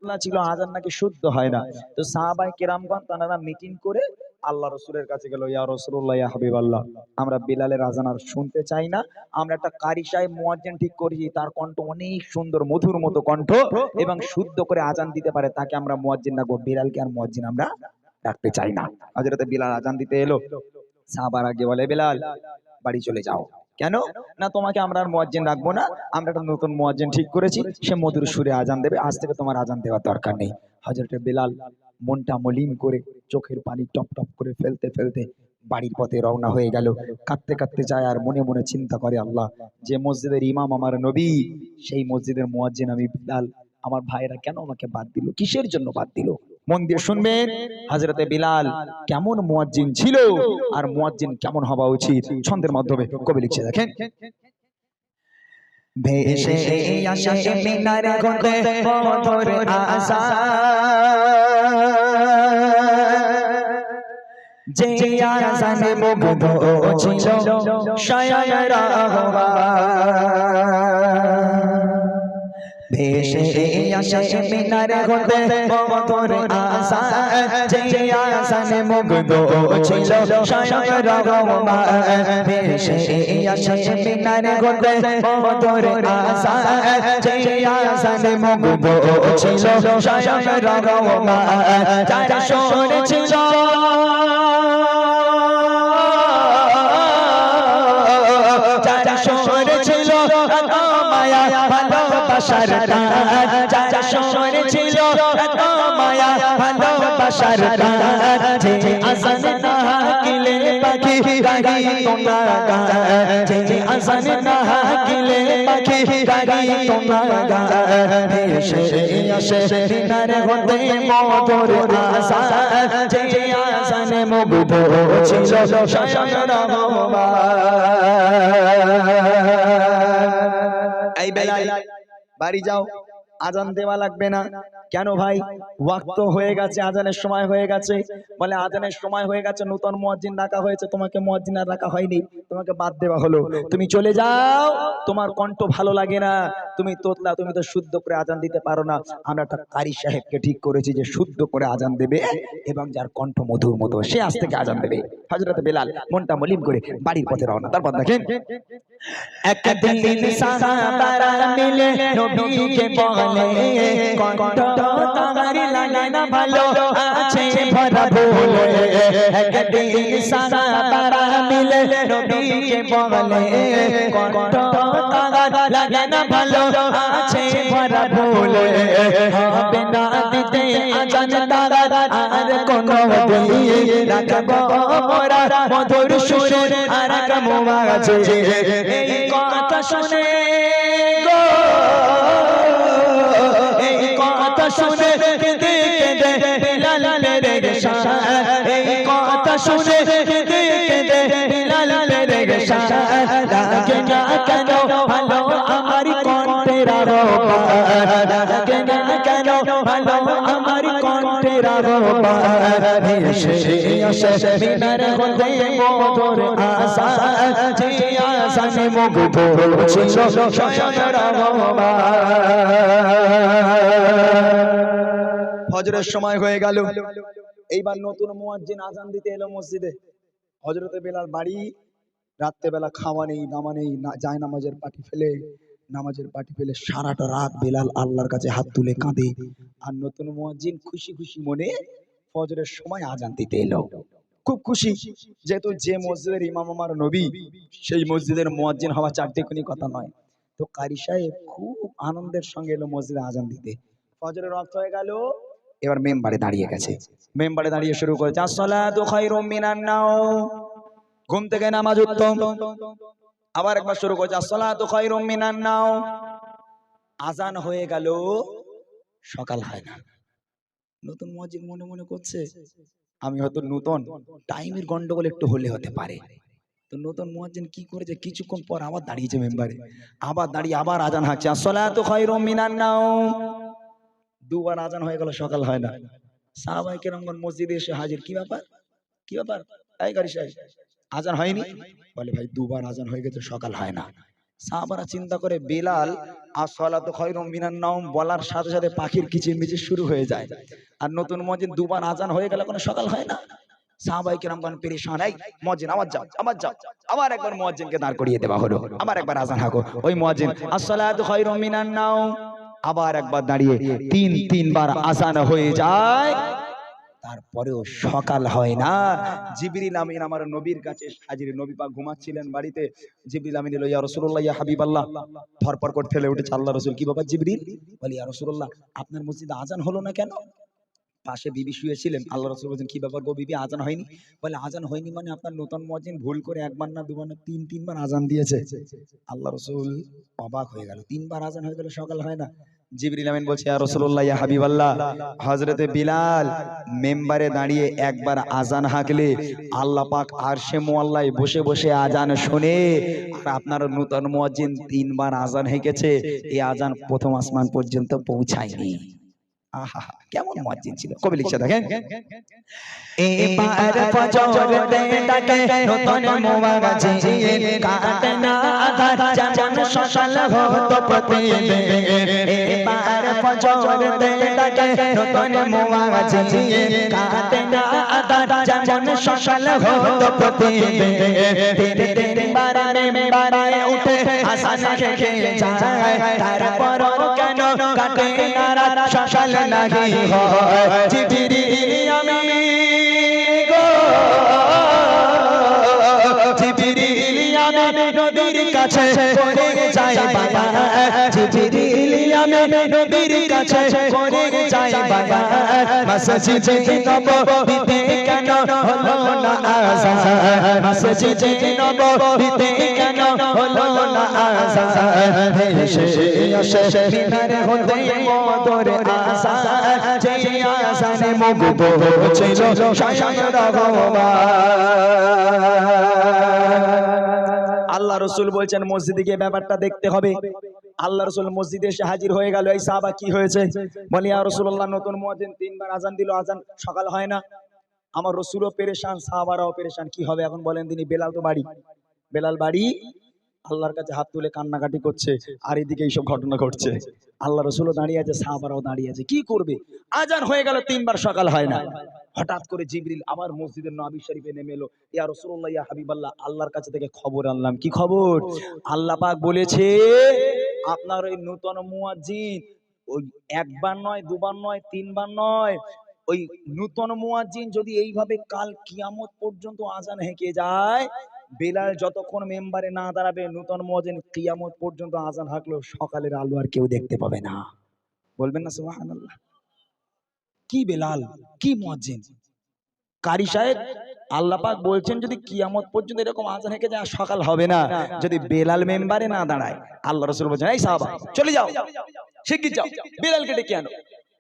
ফতনা ছিল আজান নাকি শুদ্ধ হয় না। তো সাহাবায়ে কেরামগণ তারা মিটিং করে আল্লাহ রসুলের কাছে গেল, ইয়া রাসূলুল্লাহ ইয়া হাবিবাল্লাহ, আমরা বিলালের আজান আর শুনতে চাই না, আমরা একটা কারি সাহেব মুয়াজ্জিন ঠিক করেছি, তার কণ্ঠ অনেক সুন্দর মধুর মতো কণ্ঠ এবং শুদ্ধ করে আজান দিতে পারে, তাকে আমরা মুয়াজ্জিন রাখবো, বিলালকে আর মুয়াজ্জিন আমরা রাখতে চাই না। হযরতে বিলাল আজান দিতে এলো, সাহাবারা গিয়ে বলে, বিলাল বাড়ি চলে যাও। কেন? না তোমাকে আমরা আর মুয়াজ্জিন রাখবো না, আমরা একটা নতুন মুয়াজ্জিন ঠিক করেছি, সে মধুর সুরে আজান দেবে, আজ থেকে তোমার আজান দেওয়ার দরকার নেই। হযরতে বিলাল মনটা মলিন করে চোখের পানি টপ টপ করে ফেলতে ফেলতে বাড়ির পথে রওনা হয়ে গেল। কাঁদতে কাঁদতে যায় আর মনে মনে চিন্তা করে, আল্লাহ, যে মসজিদের ইমাম আমার নবী, সেই মসজিদের মুয়াজ্জিন আমি বিলাল, আমার ভাইরা কেন আমাকে বাদ দিল, কিসের জন্য বাদ দিল? মন দিয়ে শুনবেন, হযরতে বিলাল কেমন মুয়াজ্জিন ছিল আর মুয়াজ্জিন কেমন হওয়া উচিত ছন্দের মাধ্যমে কবি লিখছে, দেখেন। ভেসে আসে মিনারে ঘুরতে মধুর আশা, যে আজানে মুগ্ধ ছিল শয়ন রাহবার। ভেসে আসে মিনারে ঘুরতে মধুর আশা, যে আজানে মুগ্ধ ছিল শয়ন রাহবার। ভেসে আসে মিনারে ঘুরতে মধুর আশা, যে আজানে মুগ্ধ ছিল শয়ন রাহবার। যার সুর ছিল মায়া ভালোবাসার টান, যার সুর ছিল মায়া ভালোবাসার টান, যে আজান না গেলে পাখি গাড়ি তোমরা গান, যে আজান না গেলে পাখি গাড়ি তোমরা গান। ভেসে আসে মিনারে ঘুরতে মধুর আশা, যে আজানে মুগ্ধ ছিল শয়ন রাহবার। এই বেলায় বাড়ি যাও, আজান দেওয়া লাগবে না। কেন ভাই? ওয়াক্ত হয়ে গেছে, আজানের সময় হয়ে গেছে। বলে আজানের সময় হয়ে গেছে, নতুন মুয়াজ্জিন রাখা হয়েছে, তোমাকে মুয়াজ্জিন আর রাখা হয়নি, তোমাকে বাদ দেওয়া হলো, তুমি চলে যাও, তোমার কণ্ঠ ভালো লাগে না, তুমি তোতলা, তুমি তো শুদ্ধ করে আজান দিতে পারো না, আমরা একটা কারি সাহেবকে ঠিক করেছি যে শুদ্ধ করে আজান দেবে এবং যার কণ্ঠ মধুর মতো, সে আজ থেকে আজান দেবে। হযরত বিলাল মনটা মলিন করে বাড়ির পথে রওনা। তারপর দেখেন, একদিন সাহাবারা মিলে নবীকে বলে, কণ্ঠ তার লাগে না ভালো, আছে ভরা ভুলে। একদিন সাহাবারা মিলে নবীকে বলে, কণ্ঠ তার লাগে না ভালো, আছে ভরা ভুলে। হবে না দিতে আজান তার আর কোনো দিন, রাখবো মোরা মধুর সুরে আর কামুয়াজে। এই কথা শুনে গো, এই কথা শুনে কেঁদে কেঁদে বিলালের রেশা, এই কথা শুনে কেঁদে কেঁদে বিলালের রেশা। লাগে না কেন ভালো আমার কণ্ঠের আহ্বান, লাগে না কেন ভালো আমার কণ্ঠের আহ্বান। ভেসে আসে মিনারে ঘুরতে মধুর আশা, যে আজানে মুগ্ধ ছিল শয়ন রাহবার। ফজরের সময় হয়ে গেল, এইবার নতুন মুয়াজ্জিন আজান দিতে এলো মসজিদে। হযরতে বিলাল বাড়ি, রাত্রেবেলা খাওয়া নেই দামা নেই, যায় নামাজের পাটি ফেলে সারাটা রাত বিলাল আল্লাহর কাছে হাত তুলে কাঁদে। আর নতুন মুয়াজ্জিন খুশি খুশি মনে ফজরের সময় আজান দিতে এলো, খুব খুশি, যেহেতু যে মসজিদের ইমাম আমার নবী, সেই মসজিদের মুয়াজ্জিন হওয়া চারটিখানি কথা নয়। তো কারি সাহেব খুব আনন্দের সঙ্গে এলো মসজিদে আজান দিতে। ফজরের ওয়াক্ত হয়ে গেল, এবার মেম্বারে দাঁড়িয়ে গেছে, মেম্বারে দাঁড়িয়ে শুরু করেছে, আসসালাতু খায়রুম মিনান নাওম, ঘুম থেকে নামাজ উত্তম। আবার একবার শুরু করেছে, আসসালাতু খায়রুম মিনান নাওম। আজান হয়ে গেল, সকাল হয় না। নতুন মুয়াজ্জিন মনে মনে করছে, আমি হয়তো নতুন, টাইমের গন্ডগোল একটু হলে হতে পারে। তো নতুন মুয়াজ্জিন কি করেছে, কিছুক্ষণ পর আবার দাঁড়িয়েছে মেম্বারে, আবার দাঁড়িয়ে আবার আজান হাঁকছে, আসসালাতু খায়রুম মিনান নাওম। দুবার আজান হয়ে গেল, সকাল হয় না। সাহাবায়ে কেরামগণ মসজিদে এসে হাজির, কি ব্যাপার, কি ব্যাপার, এই কারি সাহেব আজান হয়নি? বলে ভাই দুবার আজান হয়ে গেছে, সকাল হয় না। সাহাবারা চিন্তা করে বেলাল আসসালাতু খায়রুম মিনান নাওম বলার সাথে সাথে পাখির কিচিরমিচির শুরু হয়ে যায়। আর নতুন মুয়াজ্জিন দুবার আজান হয়ে গেলে কোনো সকাল হয় না। সাহাবায়ে কেরামগণ পেরেশান, এই মুয়াজ্জিন আবার যাও, আবার যাও। আবার একবার মুয়াজ্জিনকে দাঁড় করিয়ে দেওয়া হলো, আবার একবার আজান হাঁকো। ওই মুয়াজ্জিন আসসালাতু খায়রুম মিনান নাওম আবার একবার দাঁড়িয়ে তিনবার আজান হয়ে যায়, তারপরেও সকাল হয় না। জিবরিল আমিন আমার নবীর কাছে হাজির। নবী পাক ঘুমাচ্ছিলেন বাড়িতে। জিবরিল আমিন এলো, ইয়া রাসূলুল্লাহ ইয়া হাবিবাল্লাহ। থরপর করে ঠেলে উঠেছে আল্লাহ রাসূল। কি ব্যাপার জিবরিল? বলি ইয়া রাসূলুল্লাহ আপনার মসজিদে আজান হলো না কেন? পাশে বিবি শুয়েছিলেন। আল্লাহ রাসূল বলেন, কি ব্যাপার গো বিবি, আজান হয়নি? বলে আজান হয়নি মানে আপনার নতুন মুয়াজ্জিন ভুল করে একবার না দুবার না তিনবার আজান দিয়েছে। আল্লাহ রাসূল অবাক হয়ে গেল, তিনবার আজান হয়ে গেল সকাল হয় না। জিবরিল আমিন বলছে, ইয়া রাসূলুল্লাহ ইয়া হাবিবাল্লাহ, হযরতে বিলাল মিম্বারে দাঁড়িয়ে একবার আজান হাঁকলে আল্লাহ পাক আরশে মুআল্লায় বসে বসে আজান শুনে, আর আপনার নতুন মুয়াজ্জিন তিনবার আজান হেঁকেছে, এই আজান প্রথম আসমান পর্যন্ত পৌঁছায়নি। আহা কেমন মুয়াজ্জিন ছিল। কবি লিখছে দেখেন, এবার ফজরতে ডাকে নতুন মুয়াজ্জিন, কাটে না আধার যেমন সকাল হতো প্রতিদিন। এবার ফজরতে ডাকে নতুন মুয়াজ্জিন, কাটে না আধার যেমন সকাল হতো প্রতিদিন। তিনবার মিম্বারে উঠে আজান হেঁকে যায়, তারপরও কেন কাটে না রাত সকাল নাহি হয়। জিবরিল আমিন গো, জিবরিল আমিন নবীর কাছে করে যায় বাবা, জিবরিল আমিন নবীর কাছে করে যায় বাবা, মসজিদে নববীতে কেন হলো না আযান, মসজিদে নববীতে কেন হলো না আযান। শেষে মিনারে হতে মধুর আযান, যে আযানে মুগ্ধ ছিল স্বয়ং রহমান। আল্লাহ রাসূল বলছেন মসজিদে গিয়ে ব্যাপারটা দেখতে হবে। আল্লাহ রাসূল মসজিদে এসে হাজির হয়ে গেল। এই সাহাবা কি হয়েছে? বলে ইয়া রাসূলুল্লাহ নতুন মুয়াজ্জিন তিনবার আজান দিল, আজান সকাল হয় না। আমার রাসূলও পেরেশান, সাহাবারাও পেরেশান। কি হবে এখন বলেন তিনি? বেলাল তো বাড়ি, বেলাল বাড়ি আল্লাহর কাছে হাত তুলে কান্নাকাটি করছে, আর এদিকে এইসব ঘটনা ঘটছে। আল্লাহ রাসূলও দাঁড়িয়ে আছে, সাহাবারাও দাঁড়িয়ে আছে। কি করবে? আজান হয়ে গেল, তিনবার সকাল হয় না। হঠাৎ করে জিবরিল আবার মসজিদের নবী শরীফে নেমে এলো। ইয়া রাসূলুল্লাহ ইয়া হাবিবাল্লাহ, আল্লাহর কাছে থেকে খবর আনলাম। কি খবর? আল্লাহ পাক বলেছে আপনার ওই নতুন মুয়াজ্জিন ওই একবার নয়, দুবার নয়, তিনবার নয়, ওই নতুন মুয়াজ্জিন যদি এইভাবে কাল কিয়ামত পর্যন্ত আজান হেঁকে যায়, বেলাল যতক্ষণ মেম্বারে না দাঁড়াবে নতুন মুয়াজ্জিন কিয়ামত পর্যন্ত আজান হাঁকলেও সকালের আলো আর কেউ দেখতে পাবে না। বলবেন না সুবহানাল্লাহ? কি বেলাল, কি মুয়াজ্জিন! কারি সাহেব আল্লাহ পাক বলছেন যদি কিয়ামত পর্যন্ত এরকম আজান হেঁকে যায় সকাল হবে না, যদি বেলাল মেম্বারে না দাঁড়ায়। আল্লাহ রাসূল বলছেন, এই সাহাবা চলে যাও, শিগগির যাও, বেলালকে ডেকে আনো।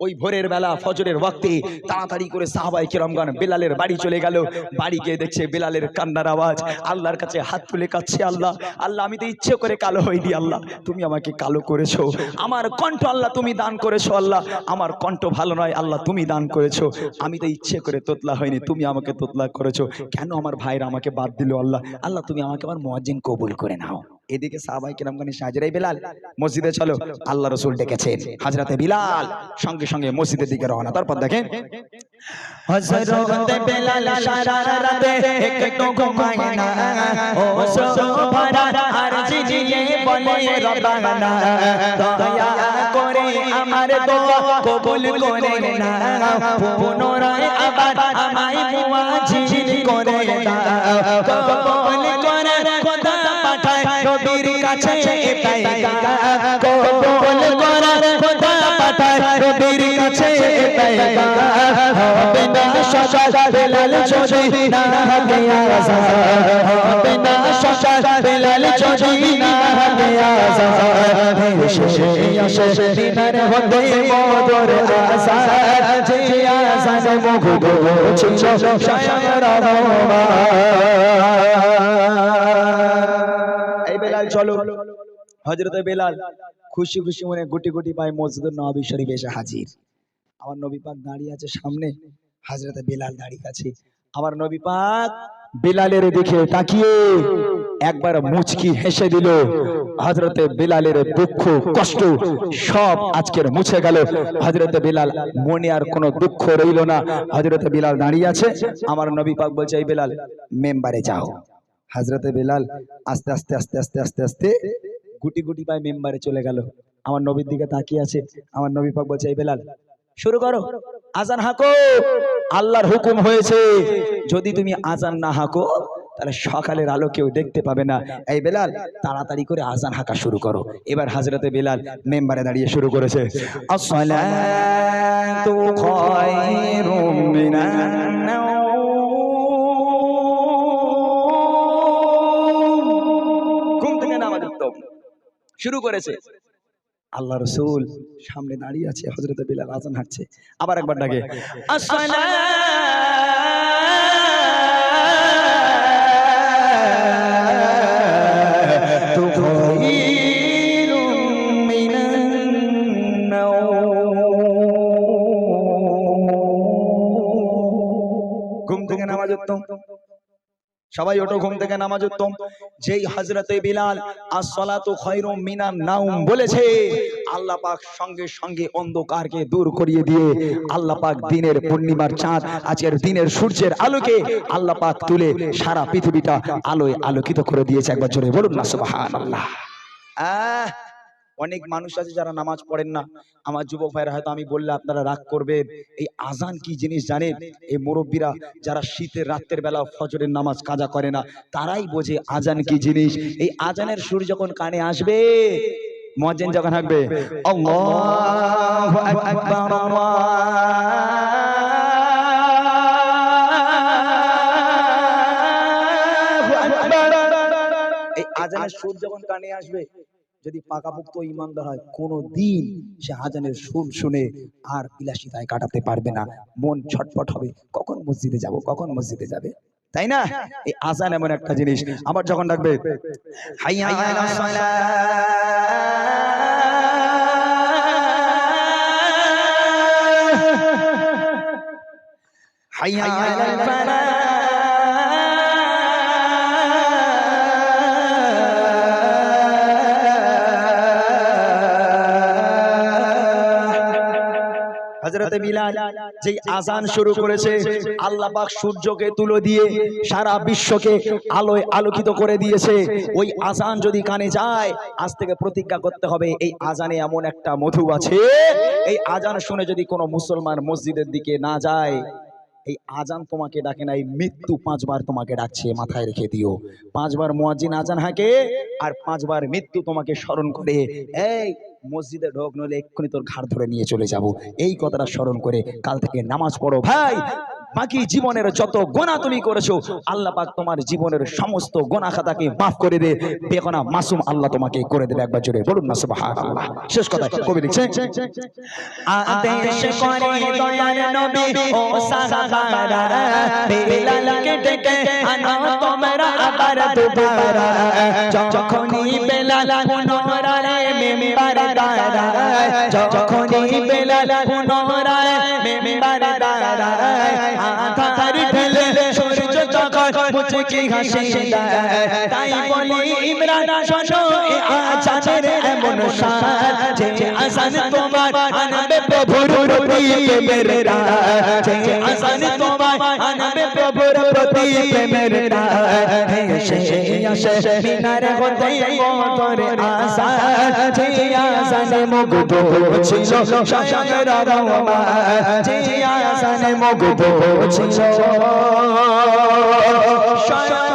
ওই ভোরের বেলা ফজরের ওয়াক্তে তাড়াতাড়ি করে সাহাবায়ে কেরামগণ বেলালের বাড়ি চলে গেল। বাড়ি গিয়ে দেখছে বেলালের কান্নার আওয়াজ। আল্লাহর কাছে হাত তুলে কাঁদছে, আল্লাহ আল্লাহ আমি তো ইচ্ছে করে কালো হইনি, আল্লাহ তুমি আমাকে কালো করেছো। আমার কণ্ঠ আল্লাহ তুমি দান করেছো, আল্লাহ আমার কণ্ঠ ভালো নয়, আল্লাহ তুমি দান করেছো। আমি তো ইচ্ছে করে তোতলা হয়নি, তুমি আমাকে তোতলা করেছো। কেন আমার ভাইরা আমাকে বাদ দিল, আল্লাহ আল্লাহ তুমি আমাকে আমার মুয়াজ্জিন কবুল করে নাও। এদিকে সাহাবায়ে কেরামগণ এসে হাজির, এই বেলাল মসজিদে চলো। আল্লাহ রাসূল ডেকেছেন। হযরতে বিলাল সঙ্গে সঙ্গে মসজিদের দিকে রওনা। তারপর দেখেন হযরতে বেলাল সারা রাতে একটু ঘুমায় না, ও সোভারা আরজি দিয়ে বলে রব্বানা দয়া করে আমার দোয়া কবুল করে না, পুনরায় আবার আমায় মুয়াজ্জিন করে দাও, কবুল করে খোদা পাঠায় নবীর কাছে পেগাম, কবুল করে খোদা পাঠায় নবীর কাছে পেগাম, হবে না সকাল বেলাল যদি না হবে আযান, হবে না সকাল বেলাল যদি না হবে আযান, শেষে আসে মিনার হতে মধুর আযান, যে আযানে মুগ্ধ ছিল স্বয়ং রহমান। এই বেলাল চলো। হযরতে বেলাল খুশি খুশি মনে গুটি গুটি পায় মসজিদুন নববী শরীফে এসে হাজির। আমার নবী পাক দাঁড়িয়ে আছে সামনে, হযরতে বেলাল দাঁড়িয়ে আছে। আমার নবী পাক বেলালের দিকে তাকিয়ে একবার মুচকি হেসে দিল। হযরতে বিলালের দুঃখ কষ্ট সব আজকের মুছে গেল। হযরতে বিলাল মনে আর কোনো দুঃখ রইল না। হযরতে বিলাল দাঁড়িয়ে আছে, আমার নবী পাক বলছে, এই বিলাল মেম্বারে যাও। হযরতে বিলাল আস্তে আস্তে আস্তে আস্তে আস্তে আস্তে গুটি গুটি পায়ে মেম্বারে চলে গেল। আমার নবীর দিকে তাকিয়ে আছে। আমার নবী পাক বলছে, এই বিলাল শুরু করো, আজান হাঁকো, আল্লাহর হুকুম হয়েছে। যদি তুমি আজান না হাঁকো তাহলে সকালের আলো কেউ দেখতে পাবে না। এই বিলাল তাড়াতাড়ি করে আজান হাঁকা শুরু করো। এবার হযরতে বিলাল মেম্বারে দাঁড়িয়ে শুরু করেছে, আসসালাতু খায়রুম মিনান নাওম। ঘুম থেকে নামাজ উঠতো শুরু করেছে। আল্লাহ রাসূল সামনে দাঁড়িয়ে আছে, হযরতে বিলাল আজান হাঁকছে। আবার একবার ডাকে, আসসালাতু খায়রুম মিনান নাওম। ঘুম থেকে নামাজ উঠতো, সবাই ওঠো, ঘুম থেকে নামাজ উত্তম। যেই হযরতে বিলাল আসসালাতু খায়রুম মিনান নাওম বলেছে, আল্লাহ পাক সঙ্গে সঙ্গে অন্ধকারকে দূর করিয়ে দিয়ে আল্লাহ পাক দিনের পূর্ণিমার চাঁদ, আজকের দিনের সূর্যের আলোকে আল্লাহ পাক তুলে সারা পৃথিবীটা আলোয় আলোকিত করে দিয়েছে। একবার জোরে বলুন না সুবহানাল্লাহ। অনেক মানুষ আছে যারা নামাজ পড়েন না। আমার যুবক ভাইরা হয়তো আমি বললে আপনারা রাগ করবেন। এই আজান কি জিনিস জানেন? এই মুরব্বীরা যারা শীতের রাতের বেলা ফজরের নামাজ কাজা করে না, তারাই বোঝে আজান কি জিনিস। এই আজানের সুর যখন কানে আসবে, মুয়াজ্জিন যখন হাঁকবে আল্লাহু আকবার, এই আজানের সুর যখন কানে আসবে, যদি পাকাপোক্ত ইমানদার হয়, কোনদিন সে আজানের সুর শুনে আর বিলাসিতায় কাটাতে পারবে না। মন ছটফট হবে, কখন মসজিদে যাব, কখন মসজিদে যাবে, তাই না? এই আজান এমন একটা জিনিস। আবার যখন ডাকবে হাইয়া আলাস সালাহ, হাইয়া আলাল ফালাহ, হযরতে বিলাল যেই আজান শুরু করেছে, আল্লাহ পাক সূর্যকে তুলো দিয়ে সারা বিশ্বকে আলোয় আলোকিত করে দিয়েছে। ওই আজান যদি কানে যায়, আজ থেকে প্রতিজ্ঞা করতে হবে, এই আজানে এমন একটা মধু আছে, এই আজান শুনে যদি কোনো মুসলমান মসজিদের দিকে না যায়, এই আজান তোমাকে ডাকে না, এই মৃত্যু 5 বার তোমাকে ডাকছে, মাথায় রেখে দিও। 5 বার মুয়াজ্জিন আজান হাঁকে আর 5 বার মৃত্যু তোমাকে স্মরণ করে, এই মসজিদে ঢোক, নইলে এক্ষুনি তোর ঘাড় ধরে নিয়ে চলে যাব। এই কথাটা স্মরণ করে কাল থেকে নামাজ পড়ো ভাই। বাকি জীবনের যত গুনাহ তুমি করেছো, আল্লাহ পাক তোমার জীবনের সমস্ত গুনাহ খাতাকে মাফ করে দে। বেগুনাহ মাসুম আল্লাহ তোমাকে করে দেবে। একবার জোরে বলুন না সুবহানাল্লাহ। শেষ কথা কবি লিখছে, আদেশ করে দয়ার নবী ও সাহাবারা, বেলালকে ডেকে আনো তোমরা আবার দুবারা। যখনই বেলাল পুনরায় মিম্বারে দাঁড়ায়, যখনই বেলাল পুনরায় মিম্বারে দাঁড়ায়, আধার ঢেলে সূর্য যখন মুচকি হাসি দেয়, তাই বলি ইমরান শোনো এ আজানের এমন শান, যে আজান তোমার আনবে প্রভুর প্রতি প্রেমের রাত, যে আজান তোমার আনবে প্রভুর প্রতি প্রেমের রাত। এসে আসে মিনারে হতে মোরে আজান, যে আজানে মুগ্ধ ছিল স্বয়ং রহমান, যে আজানে মুগ্ধ ছিল স্বয়ং